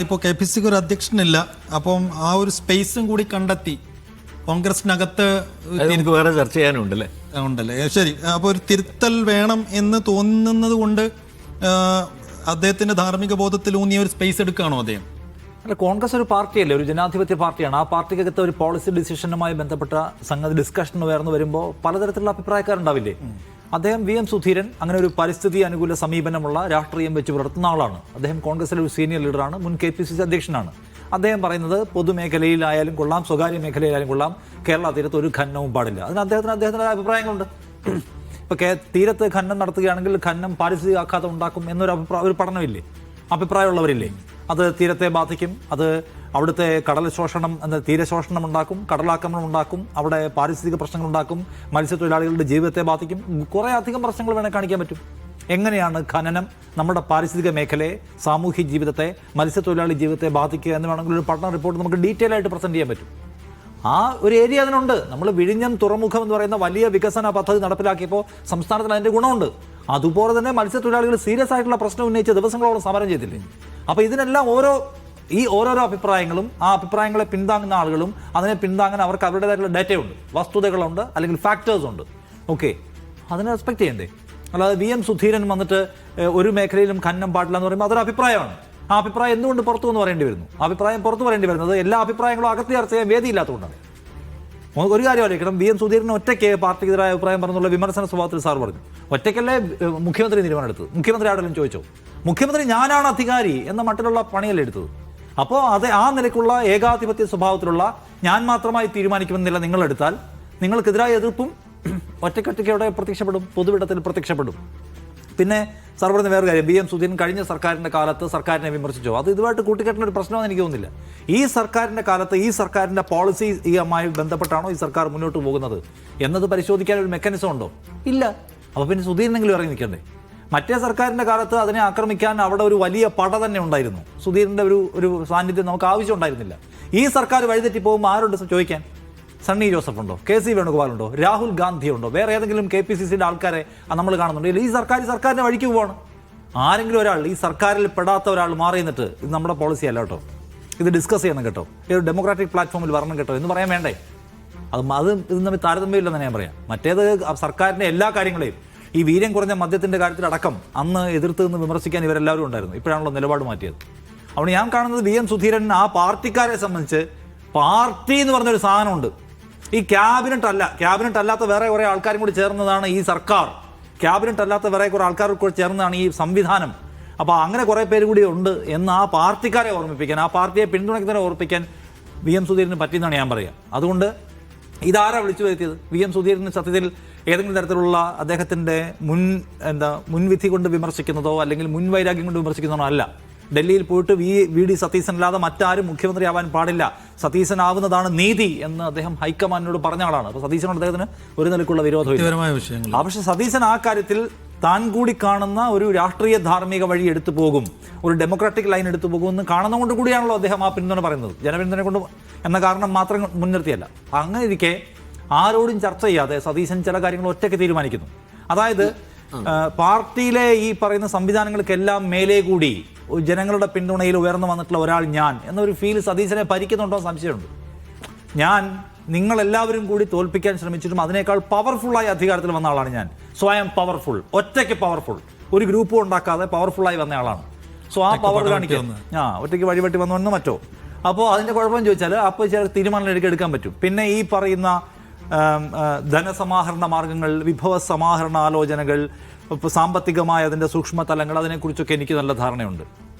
ഇപ്പോൾ KPCC ഒരു അധ്യക്ഷനില്ല, അപ്പം ആ ഒരു സ്പേസും കൂടി കണ്ടെത്തി കോൺഗ്രസിനകത്ത് എനിക്ക് വേറെ ചർച്ച ചെയ്യാനുണ്ടല്ലേ ഉണ്ടല്ലേ. ശരി, അപ്പോൾ ഒരു തിരുത്തൽ വേണം എന്ന് തോന്നുന്നത് കൊണ്ട് അദ്ദേഹത്തിന്റെ ധാർമ്മിക ബോധത്തിലൂന്നിയ ഒരു സ്പേസ് എടുക്കുകയാണോ അദ്ദേഹം? അല്ല, കോൺഗ്രസ് ഒരു പാർട്ടിയല്ലേ, ഒരു ജനാധിപത്യ പാർട്ടിയാണ്. ആ പാർട്ടിക്കകത്ത് ഒരു പോളിസി ഡിസിഷനുമായി ബന്ധപ്പെട്ട സംഗതി ഡിസ്കഷൻ ഉയർന്നു വരുമ്പോൾ പലതരത്തിലുള്ള അഭിപ്രായക്കാരുണ്ടാവില്ലേ. അദ്ദേഹം VM സുധീരൻ അങ്ങനെ ഒരു പരിസ്ഥിതി അനുകൂല സമീപനമുള്ള രാഷ്ട്രീയം വെച്ച് പുലർത്തുന്ന ആളാണ്. അദ്ദേഹം കോൺഗ്രസിലെ ഒരു സീനിയർ ലീഡറാണ്, മുൻ KPCC അധ്യക്ഷനാണ്. അദ്ദേഹം പറയുന്നത് പൊതുമേഖലയിലായാലും കൊള്ളാം, സ്വകാര്യ മേഖലയിലായാലും കൊള്ളാം, കേരള തീരത്ത് ഒരു ഖനനവും പാടില്ല. അതിന് അദ്ദേഹത്തിന് അഭിപ്രായങ്ങളുണ്ട്. ഇപ്പോൾ തീരത്ത് ഖനനം നടത്തുകയാണെങ്കിൽ ഖനനം പാരിസ്ഥിതിക ആഘാതം ഉണ്ടാക്കും ഒരു പഠനമില്ലേ, അഭിപ്രായമുള്ളവരില്ലേ? അത് തീരത്തെ ബാധിക്കും, അത് അവിടുത്തെ കടൽ ശോഷണം തീരശോഷണം ഉണ്ടാക്കും, കടലാക്രമണം ഉണ്ടാക്കും, അവിടെ പാരിസ്ഥിതിക പ്രശ്നങ്ങൾ ഉണ്ടാക്കും, മത്സ്യത്തൊഴിലാളികളുടെ ജീവിതത്തെ ബാധിക്കും, കുറേ അധികം പ്രശ്നങ്ങൾ വേണേൽ കാണിക്കാൻ പറ്റും. എങ്ങനെയാണ് ഖനനം നമ്മുടെ പാരിസ്ഥിതിക മേഖലയെ, സാമൂഹ്യ ജീവിതത്തെ, മത്സ്യത്തൊഴിലാളി ജീവിതത്തെ ബാധിക്കുക എന്ന് വേണമെങ്കിൽ ഒരു പഠന റിപ്പോർട്ട് നമുക്ക് ഡീറ്റെയിൽ ആയിട്ട് പ്രസന്റ് ചെയ്യാൻ പറ്റും. ആ ഒരു ഏരിയ അതിനുണ്ട്. നമ്മൾ വിഴിഞ്ഞം തുറമുഖം എന്ന് പറയുന്ന വലിയ വികസന പദ്ധതി നടപ്പിലാക്കിയപ്പോൾ സംസ്ഥാനത്തിന് അതിൻ്റെ ഗുണമുണ്ട്. അതുപോലെ തന്നെ മത്സ്യത്തൊഴിലാളികൾ സീരിയസ് ആയിട്ടുള്ള പ്രശ്നം ഉന്നയിച്ച് ദിവസങ്ങളോളം സമരം ചെയ്തില്ലേ. അപ്പോൾ ഇതിനെല്ലാം ഓരോരോ അഭിപ്രായങ്ങളും, ആ അഭിപ്രായങ്ങളെ പിന്താങ്ങുന്ന ആളുകളും അതിനെ പിന്താങ്ങാൻ അവർക്ക് അവരുടേതായിട്ടുള്ള ഡേറ്റയുണ്ട്, വസ്തുതകളുണ്ട്, അല്ലെങ്കിൽ ഫാക്ടേഴ്സ് ഉണ്ട്. ഓക്കെ, അതിനെ റെസ്പെക്ട് ചെയ്യണ്ടേ? അല്ലാതെ VM സുധീരൻ വന്നിട്ട് ഒരു മേഖലയിലും ഖനനം പാടില്ല എന്ന് പറയുമ്പോൾ അതൊരു അഭിപ്രായമാണ്. ആ അഭിപ്രായം എന്തുകൊണ്ട് പുറത്തു എന്ന് പറയേണ്ടി വരുന്നു? അഭിപ്രായം പുറത്തു പറയേണ്ടി വരുന്നത് എല്ലാ അഭിപ്രായങ്ങളും അകത്ത് ചർച്ച ചെയ്യാൻ വേദിയില്ലാത്തതുകൊണ്ടാണ്. ഒരു കാര്യം ആലോചിക്കണം, VM സുധീരൻ ഒറ്റയ്ക്ക് പാർട്ടിക്കെതിരായ അഭിപ്രായം പറഞ്ഞുള്ള വിമർശന സ്വഭാവത്തിൽ സാർ പറഞ്ഞു. ഒറ്റയ്ക്കല്ലേ മുഖ്യമന്ത്രി തീരുമാനം എടുത്തത്? മുഖ്യമന്ത്രി ആരെങ്കിലും ചോദിച്ചോ? മുഖ്യമന്ത്രി ഞാനാണ് അധികാരി എന്ന മട്ടിലുള്ള പണിയല്ലേ എടുത്തത്. അപ്പോൾ ആ നിലയ്ക്കുള്ള ഏകാധിപത്യ സ്വഭാവത്തിലുള്ള ഞാൻ മാത്രമായി തീരുമാനിക്കുമെന്നില്ല നിങ്ങളെടുത്താൽ നിങ്ങൾക്കെതിരായ എതിർപ്പും ഒറ്റയ്ക്കൊറ്റയ്ക്ക് അവിടെ പ്രത്യക്ഷപ്പെടും, പൊതുവിടത്തിൽ പ്രത്യക്ഷപ്പെടും. പിന്നെ സാർ പറഞ്ഞ വേറെ കാര്യം, VM സുധീരൻ കഴിഞ്ഞ സർക്കാരിൻ്റെ കാലത്ത് സർക്കാരിനെ വിമർശിച്ചോ? അത് ഇതുമായിട്ട് കൂട്ടിക്കെട്ടുന്ന ഒരു പ്രശ്നമെന്ന് എനിക്ക് തോന്നുന്നില്ല. ഈ സർക്കാരിൻ്റെ കാലത്ത് ഈ സർക്കാരിൻ്റെ പോളിസിയുമായി ബന്ധപ്പെട്ടാണോ ഈ സർക്കാർ മുന്നോട്ട് പോകുന്നത് എന്നത് പരിശോധിക്കാൻ ഒരു മെക്കാനിസം ഉണ്ടോ? ഇല്ല. അപ്പോൾ പിന്നെ സുധീരനെങ്കിലും ഇറങ്ങി നിൽക്കണ്ടേ? മറ്റേ സർക്കാരിൻ്റെ കാലത്ത് അതിനെ ആക്രമിക്കാൻ അവിടെ ഒരു വലിയ പട തന്നെ ഉണ്ടായിരുന്നു. സുധീരൻ്റെ ഒരു സാന്നിധ്യം നമുക്ക് ആവശ്യം ഉണ്ടായിരുന്നില്ല. ഈ സർക്കാർ വഴിതെറ്റി പോകുമ്പോൾ ആരുണ്ട് ചോദിക്കാൻ? സണ്ണി ജോസഫ് ഉണ്ടോ? KC വേണുഗോപാലുണ്ടോ? രാഹുൽ ഗാന്ധി ഉണ്ടോ? വേറെ ഏതെങ്കിലും KPCCയുടെ ആൾക്കാരെ നമ്മൾ കാണുന്നുണ്ട്? ഈ സർക്കാരിൻ്റെ വഴിക്ക് പോവാണ്. ആരെങ്കിലും ഒരാൾ, ഈ സർക്കാരിൽ പെടാത്ത ഒരാൾ മാറി നിന്നിട്ട് ഇത് നമ്മുടെ പോളിസി അല്ല കേട്ടോ, ഇത് ഡിസ്കസ് ചെയ്യണം കേട്ടോ, ഒരു ഡെമോക്രാറ്റിക് പ്ലാറ്റ്ഫോമിൽ വരണം കേട്ടോ എന്ന് പറയാൻ വേണ്ടേ? ഇത് തമ്മിൽ താരതമ്യമില്ലെന്ന് ഞാൻ പറയാം. മറ്റേത് സർക്കാരിൻ്റെ എല്ലാ കാര്യങ്ങളെയും, ഈ വീര്യം കുറഞ്ഞ മദ്യത്തിൻ്റെ കാര്യത്തിലടക്കം അന്ന് എതിർത്ത് നിന്ന് വിമർശിക്കാൻ ഇവരെല്ലാവരും ഉണ്ടായിരുന്നു. ഇപ്പോഴാണല്ലോ നിലപാട് മാറ്റിയത്. അവിടെ ഞാൻ കാണുന്നത് VM സുധീരൻ ആ പാർട്ടിക്കാരെ സംബന്ധിച്ച് പാർട്ടി എന്ന് പറഞ്ഞൊരു സാധനമുണ്ട്. ഈ ക്യാബിനറ്റ് അല്ലാത്ത വേറെ കുറേ ആൾക്കാരും കൂടി ചേർന്നതാണ് ഈ സർക്കാർ. ക്യാബിനറ്റ് അല്ലാത്ത വേറെ കുറേ ആൾക്കാർ കൂടി ചേർന്നതാണ് ഈ സംവിധാനം. അപ്പോൾ അങ്ങനെ കുറേ പേര് കൂടി ഉണ്ട് എന്ന് ആ പാർട്ടിക്കാരെ ഓർമ്മിപ്പിക്കാൻ, ആ പാർട്ടിയെ പിന്തുണയ്ക്കുന്നവരെ ഓർമ്മിപ്പിക്കാൻ VM സുധീരന് പറ്റിയെന്നാണ് ഞാൻ പറയുക. അതുകൊണ്ട് ഇതാരാ വിളിച്ചു വരുത്തിയത്? VM സുധീരന് സത്യത്തിൽ ഏതെങ്കിലും തരത്തിലുള്ള അദ്ദേഹത്തിൻ്റെ മുൻവിധി കൊണ്ട് വിമർശിക്കുന്നതോ അല്ലെങ്കിൽ മുൻവൈരാഗ്യം കൊണ്ട് വിമർശിക്കുന്നതോ അല്ല. ഡൽഹിയിൽ പോയിട്ട് VD സതീശൻ അല്ലാതെ മറ്റാരും മുഖ്യമന്ത്രിയാവാൻ പാടില്ല, സതീശനാവുന്നതാണ് നീതി എന്ന് അദ്ദേഹം ഹൈക്കമാൻഡിനോട് പറഞ്ഞ ആളാണ്. അപ്പോൾ സതീശനോട് അദ്ദേഹത്തിന് ഒരു നിലക്കുള്ള വിരോധമില്ല. പക്ഷേ സതീശൻ ആ കാര്യത്തിൽ താൻ കൂടി കാണുന്ന ഒരു രാഷ്ട്രീയ ധാർമ്മിക വഴി എടുത്തു പോകും, ഒരു ഡെമോക്രാറ്റിക് ലൈൻ എടുത്തു പോകുമെന്ന് കാണുന്നതുകൊണ്ട് കൂടിയാണല്ലോ അദ്ദേഹം ആ പിന്തുണ പറയുന്നത്. ജനപിന്തുണ കൊണ്ട് എന്ന കാരണം മാത്രം മുൻനിർത്തിയല്ല. അങ്ങനെ ഇരിക്കെ ആരോടും ചർച്ച ചെയ്യാതെ സതീശൻ ചില കാര്യങ്ങൾ ഒറ്റയ്ക്ക് തീരുമാനിക്കുന്നു. അതായത് പാർട്ടിയിലെ ഈ പറയുന്ന സംവിധാനങ്ങൾക്കെല്ലാം മേലെ കൂടി ജനങ്ങളുടെ പിന്തുണയിൽ ഉയർന്നു വന്നിട്ടുള്ള ഒരാൾ ഞാൻ എന്നൊരു ഫീൽ സതീശനെ ഭരിക്കുന്നുണ്ടോ സംശയമുണ്ട്. ഞാൻ നിങ്ങളെല്ലാവരും കൂടി തോൽപ്പിക്കാൻ ശ്രമിച്ചിട്ടും അതിനേക്കാൾ പവർഫുള്ളായി അധികാരത്തിൽ വന്ന ആളാണ് ഞാൻ. സ്വയം പവർഫുൾ, ഒറ്റയ്ക്ക് പവർഫുൾ, ഒരു ഗ്രൂപ്പും ഉണ്ടാക്കാതെ പവർഫുള്ളായി വന്ന ആളാണ്. സോ ആ പവർ കാണിക്കുന്നു. ഒറ്റയ്ക്ക് വഴിവെട്ടി വന്നുവെന്ന് മറ്റോ. അപ്പോൾ അതിൻ്റെ കുഴപ്പം ചോദിച്ചാൽ അപ്പോൾ ചില തീരുമാനങ്ങൾ എടുക്കാൻ പറ്റും. പിന്നെ ഈ പറയുന്ന ധനസമാഹരണ മാർഗങ്ങൾ, വിഭവ സമാഹരണ ആലോചനകൾ, സാമ്പത്തികമായ അതിൻ്റെ സൂക്ഷ്മതലങ്ങൾ, അതിനെക്കുറിച്ചൊക്കെ എനിക്ക് നല്ല ധാരണയുണ്ട്.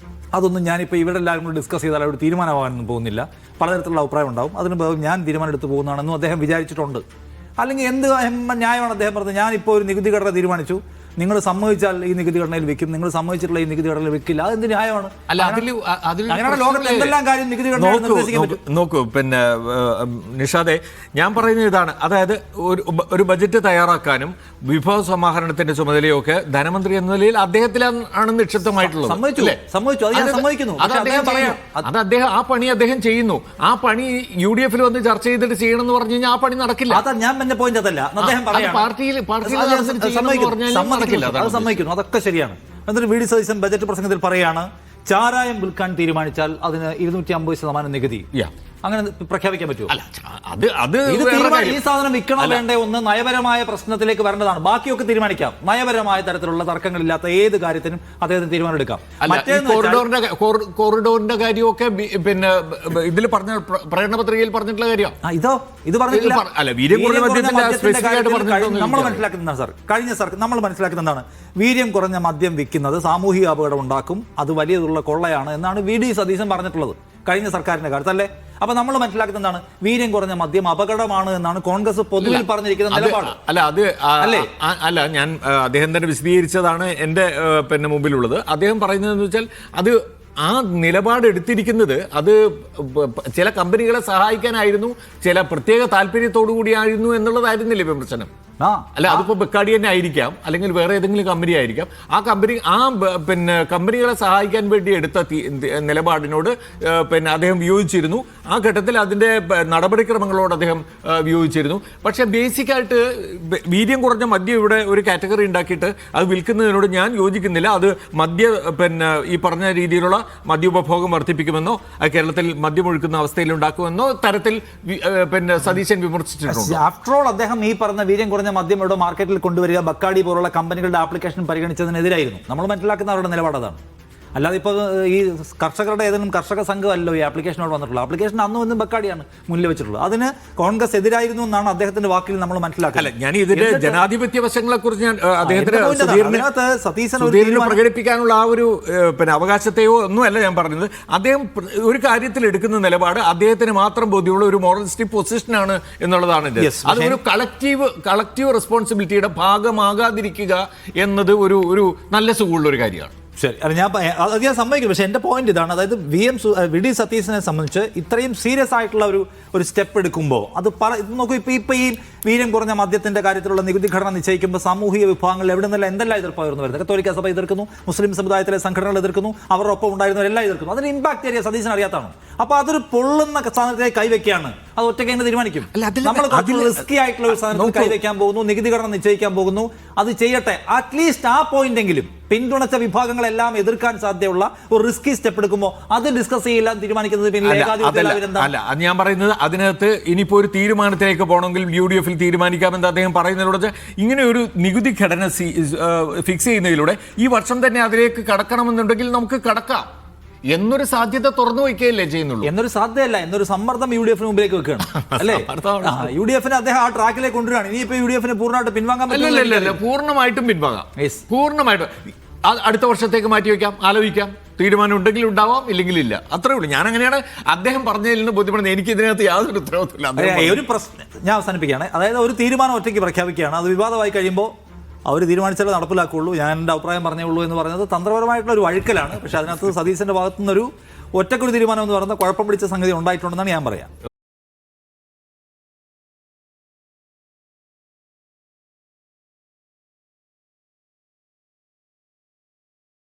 അതൊന്നും ഞാനിപ്പോൾ ഇവിടെ എല്ലാവരും കൂടി ഡിസ്കസ് ചെയ്താൽ ഒരു തീരുമാനമാകാനൊന്നും പോകുന്നില്ല. പലതരത്തിലുള്ള അഭിപ്രായം ഉണ്ടാവും. അതിന് ഞാൻ തീരുമാനം എടുത്ത് പോകുന്നതാണെന്നും അദ്ദേഹം വിചാരിച്ചിട്ടുണ്ട്. അല്ലെങ്കിൽ എന്ത് ന്യായമാണ് അദ്ദേഹം പറഞ്ഞത്? ഞാനിപ്പോൾ ഒരു നികുതി ഘടന തീരുമാനിച്ചു, നിങ്ങൾ സമ്മതിച്ചാൽ ഈ നികുതി ഘടനയിൽ വെക്കും, നിങ്ങൾ സമ്മതിച്ചിട്ടുള്ള ഈ നികുതി ഘടനയിൽ വെക്കില്ല. അതെന്ത് ന്യായമാണ്? അങ്ങനെയാണ് ലോകത്ത് എന്തെല്ലാം കാര്യം നികുതി ഘടന നിർദ്ദേശിക്കാൻ പറ്റും. നോക്കൂ, പിന്നെ നിഷാദെ, ഞാൻ പറയുന്നത് ഇതാണ്. അതായത് ഒരു ബജറ്റ് തയ്യാറാക്കാനും വിഭവ സമാഹരണത്തിന്റെ ചുമതലയൊക്കെ ധനമന്ത്രി എന്ന നിലയിൽ അദ്ദേഹത്തിലാണ് നിക്ഷിപ്തമായിട്ടുള്ളത്. അത് അദ്ദേഹം ആ പണി അദ്ദേഹം ചെയ്യുന്നു. ആ പണി UDF വന്ന് ചർച്ച ചെയ്തിട്ട് ചെയ്യണം എന്ന് പറഞ്ഞു കഴിഞ്ഞാൽ ആ പണി നടക്കില്ല. ഞാൻ എന്റെ പോയിന്റ് അതല്ല. പാർട്ടിയിൽ സമ്മതിക്കുന്നു, അതൊക്കെ ശരിയാണ്. എന്നിട്ട് VD സതീശൻ ബജറ്റ് പ്രസംഗത്തിൽ പറയാണ്, ചാരായം വിൽക്കാൻ തീരുമാനിച്ചാൽ അതിന് 250% നികുതി Yeah. അങ്ങനെ പ്രഖ്യാപിക്കാൻ പറ്റുമോ? അല്ല അത് ഇത് വേറെ ഈ കാര്യം. സാധനം വിൽക്കണോ വേണ്ടേ ഒന്ന് നയപരമായ പ്രശ്നത്തിലേക്ക് വരേണ്ടതാണ്. ബാക്കിയൊക്കെ തീരുമാനിക്കാം. നയപരമായ തരത്തിലുള്ള തർക്കങ്ങളില്ലാത്ത ഏത് കാര്യത്തിനും അദ്ദേഹത്തിന് തീരുമാനം എടുക്കാം. അല്ല, ഈ കോറിഡോറിന്റെ കാര്യമൊക്കെ പിന്നെ ഇതിൽ പറഞ്ഞ പ്രകടന പത്രികയിൽ പറഞ്ഞിട്ടുള്ള കാര്യം. ഇത് പറഞ്ഞിട്ടില്ല. അല്ല, വീര്യം കുറഞ്ഞ മദ്യത്തിന്റെ specific ആയിട്ട് പറഞ്ഞിട്ടൊന്നും നമ്മൾ ഇല്ല. മനസ്സിലാക്കുന്നത് നമ്മൾ മനസ്സിലാക്കുന്നത് എന്താണ്? വീര്യം കുറഞ്ഞ മദ്യം വിൽക്കുന്നത് സാമൂഹിക അപകടം ഉണ്ടാക്കും, അത് വലിയതുള്ള കൊള്ളയാണ് എന്നാണ് വി.ഡി. സതീശൻ പറഞ്ഞിട്ടുള്ളത് കഴിഞ്ഞ സർക്കാരിന്റെ കാലത്തല്ലേ. അപ്പൊ നമ്മൾ മനസ്സിലാക്കുന്നത് എന്താണ്? വീര്യം കുറഞ്ഞ മദ്യം അപകടമാണ് എന്നാണ് കോൺഗ്രസ് പൊതുവിൽ പറഞ്ഞിരിക്കുന്ന നിലപാട്. അല്ല ഞാൻ അദ്ദേഹം തന്നെ വിശദീകരിച്ചതാണ് എന്റെ പിന്നെ മുമ്പിലുള്ളത്. അദ്ദേഹം പറയുന്നതെന്ന് വെച്ചാൽ അത് ആ നിലപാട് എടുത്തിരിക്കുന്നത് അത് ചില കമ്പനികളെ സഹായിക്കാനായിരുന്നു, ചില പ്രത്യേക താല്പര്യത്തോടു കൂടിയായിരുന്നു എന്നുള്ളതായിരുന്നില്ലേ വിമർശനം? അല്ല, അതിപ്പോ ബെക്കാഡി തന്നെ ആയിരിക്കാം, അല്ലെങ്കിൽ വേറെ ഏതെങ്കിലും കമ്പനി ആയിരിക്കാം. പിന്നെ കമ്പനികളെ സഹായിക്കാൻ വേണ്ടി എടുത്ത നിലപാടിനോട് പിന്നെ അദ്ദേഹം വിയോജിച്ചിരുന്നു. ആ ഘട്ടത്തിൽ അതിന്റെ നടപടിക്രമങ്ങളോട് അദ്ദേഹം വിയോജിച്ചിരുന്നു. പക്ഷെ ബേസിക്കായിട്ട് വീര്യം കുറഞ്ഞ മദ്യം ഇവിടെ ഒരു കാറ്റഗറി ഉണ്ടാക്കിയിട്ട് അത് വിൽക്കുന്നതിനോട് ഞാൻ യോജിക്കുന്നില്ല. അത് പിന്നെ ഈ പറഞ്ഞ രീതിയിലുള്ള മദ്യോപഭോഗം വർദ്ധിപ്പിക്കുമെന്നോ കേരളത്തിൽ മദ്യമൊഴുക്കുന്ന അവസ്ഥയിൽ ഉണ്ടാക്കുമെന്നോ തരത്തിൽ പിന്നെ സതീശൻ വിമർശിച്ചിട്ടുണ്ട്. ആഫ്റ്റർ ഓൾ അദ്ദേഹം ഈ പറഞ്ഞ വീര്യം കുറഞ്ഞ മദ്യം ഇവിടെ മാർക്കറ്റിൽ കൊണ്ടുവരിക ബക്കാഡി പോലുള്ള കമ്പനികളുടെ ആപ്ലിക്കേഷൻ പരിഗണിച്ചതിനെതിരായിരുന്നു. നമ്മൾ മനസ്സിലാക്കുന്ന അവരുടെ നിലപാട് അതാണ്. അല്ലാതെ ഇപ്പോൾ ഈ കർഷകരുടെ ഏതെങ്കിലും കർഷക സംഘമല്ലോ ഈ ആപ്ലിക്കേഷനോട് വന്നിട്ടുള്ളത്. ആപ്ലിക്കേഷൻ അന്നും ഇന്നും ബക്കാഡിയാണ് മുന്നിൽ വെച്ചിട്ടുള്ളത്. അതിന് കോൺഗ്രസ് എതിരായിരുന്നു എന്നാണ് അദ്ദേഹത്തിന്റെ വാക്കിൽ നമ്മൾ മനസ്സിലാക്കുന്നത്. ഞാൻ ഇതിന്റെ ജനാധിപത്യ വശങ്ങളെ കുറിച്ച് ഞാൻ അദ്ദേഹത്തിന് പ്രകടിപ്പിക്കാനുള്ള ആ ഒരു പിന്നെ അവകാശത്തെയോ ഒന്നുമല്ല ഞാൻ പറഞ്ഞത്. അദ്ദേഹം ഒരു കാര്യത്തിൽ എടുക്കുന്ന നിലപാട് അദ്ദേഹത്തിന് മാത്രം ബോധ്യമുള്ള ഒരു മോറലിസ്റ്റിക് പൊസിഷനാണ് എന്നുള്ളതാണ്. അതൊരു കളക്റ്റീവ് റെസ്പോൺസിബിലിറ്റിയുടെ ഭാഗമാകാതിരിക്കുക എന്നത് ഒരു നല്ല സുഖമുള്ള ഒരു കാര്യമാണ്. ശരി, അത് ഞാൻ സമ്മതിക്കുന്നു. പക്ഷേ എൻ്റെ പോയിന്റ് ഇതാണ്, അതായത് വി.ഡി. സതീശനെ സംബന്ധിച്ച് ഇത്രയും സീരിയസ് ആയിട്ടുള്ള ഒരു സ്റ്റെപ്പ് എടുക്കുമ്പോൾ അത് നോക്കൂ, ഇപ്പൊ ഈ വീര്യം കുറഞ്ഞ മദ്യത്തിന്റെ കാര്യത്തിലുള്ള നികുതി ഘടന നിശ്ചയിക്കുമ്പോൾ സാമൂഹിക വിഭാഗങ്ങൾ എവിടെ നിന്നല്ല എന്തെല്ലാം എതിർപ്പായിരുന്നു വരുന്നത്. കത്തോലിക്ക സഭ എതിർക്കുന്നു, മുസ്ലിം സമുദായത്തിലെ സംഘടനകൾ എതിർക്കുന്നു, അവരുടെ ഒപ്പം ഉണ്ടായിരുന്നവരെല്ലാം എതിർക്കുന്നു. അതിന് ഇമ്പാക്ട് ഏരിയ സതീശൻ അറിയാത്താണ്. അപ്പൊ അതൊരു പൊള്ളുന്ന സാധനത്തിലേക്ക് കൈവയ്ക്കുകയാണ്. അത് ഒറ്റയ്ക്ക് തന്നെ തീരുമാനിക്കും. നമ്മൾ റിസ്കി ആയിട്ടുള്ള ഒരു സാധനത്തിൽ കൈവയ്ക്കാൻ പോകുന്നു, നികുതി ഘടന നിശ്ചയിക്കാൻ പോകുന്നു. അത് ചെയ്യട്ടെ. അറ്റ്ലീസ്റ്റ് ആ പോയിന്റെങ്കിലും പിന്തുണച്ച വിഭാഗങ്ങളെല്ലാം എതിർക്കാൻ സാധ്യതയുള്ള ഒരു റിസ്കി സ്റ്റെപ്പ് എടുക്കുമ്പോൾ അത് ഡിസ്കസ് ചെയ്യില്ല തീരുമാനിക്കുന്നത്. അല്ല, അത് ഞാൻ പറയുന്നത് അതിനകത്ത് ഇനിയിപ്പോ ഒരു തീരുമാനത്തിലേക്ക് പോകണമെങ്കിൽ UDF തീരുമാനിക്കാമെന്ന് അദ്ദേഹം പറയുന്നതിലൂടെ ഇങ്ങനെ ഒരു നികുതി ഘടന ഫിക്സ് ചെയ്യുന്നതിലൂടെ ഈ വർഷം തന്നെ അതിലേക്ക് കടക്കണമെന്നുണ്ടെങ്കിൽ നമുക്ക് കടക്കാം എന്നൊരു സാധ്യത തുറന്നു വയ്ക്കുകയല്ലേ ചെയ്യുന്നുള്ളൂ. എന്നൊരു സാധ്യതയല്ല, എന്നൊരു സമ്മർദ്ദം UDF മുമ്പിലേക്ക് വെക്കുകയാണ് അല്ലേ. UDF അദ്ദേഹം ആ ട്രാക്കിലേക്ക് കൊണ്ടുവരികയാണ്. ഇനിയിപ്പോ UDF പൂർണ്ണമായിട്ട് പിൻവാങ്ങാൻ പറ്റില്ല. പൂർണ്ണമായിട്ടും പിൻവാങ്ങാം. പൂർണ്ണമായിട്ടും അടുത്ത വർഷത്തേക്ക് മാറ്റിവെക്കാം, ആലോചിക്കാം. തീരുമാനം ഉണ്ടെങ്കിൽ ഉണ്ടാവാം, ഇല്ലെങ്കിൽ ഇല്ല. അത്രേ ഉള്ളൂ. ഞാൻ അങ്ങനെയാണ് അദ്ദേഹം പറഞ്ഞതിൽ നിന്ന് ബോധ്യപ്പെടുന്നത്. എനിക്ക് ഇതിനകത്ത് യാതൊരു ഉത്തരവാദിത്തമില്ല. ഒരു പ്രശ്നം ഞാൻ അവസാനിപ്പിക്കുകയാണ്. അതായത് ഒരു തീരുമാനം ഒറ്റയ്ക്ക് പ്രഖ്യാപിക്കുകയാണ്, അത് വിവാദമായി കഴിയുമ്പോൾ അവർ തീരുമാനിച്ചാലേ നടപ്പിലാക്കുകയുള്ളൂ. ഞാൻ എൻ്റെ അഭിപ്രായം പറഞ്ഞേ ഉള്ളൂ എന്ന് പറയുന്നത് തന്ത്രപരമായിട്ടുള്ള ഒരു വഴുക്കലാണ്. പക്ഷെ അതിനകത്ത് സതീശന്റെ ഭാഗത്തുനിന്നൊരു ഒറ്റക്കൊരു തീരുമാനം എന്ന് പറയുന്നത് കുഴപ്പം പിടിച്ച സംഗതി ഉണ്ടായിട്ടുണ്ടെന്നാണ് ഞാൻ പറയാം.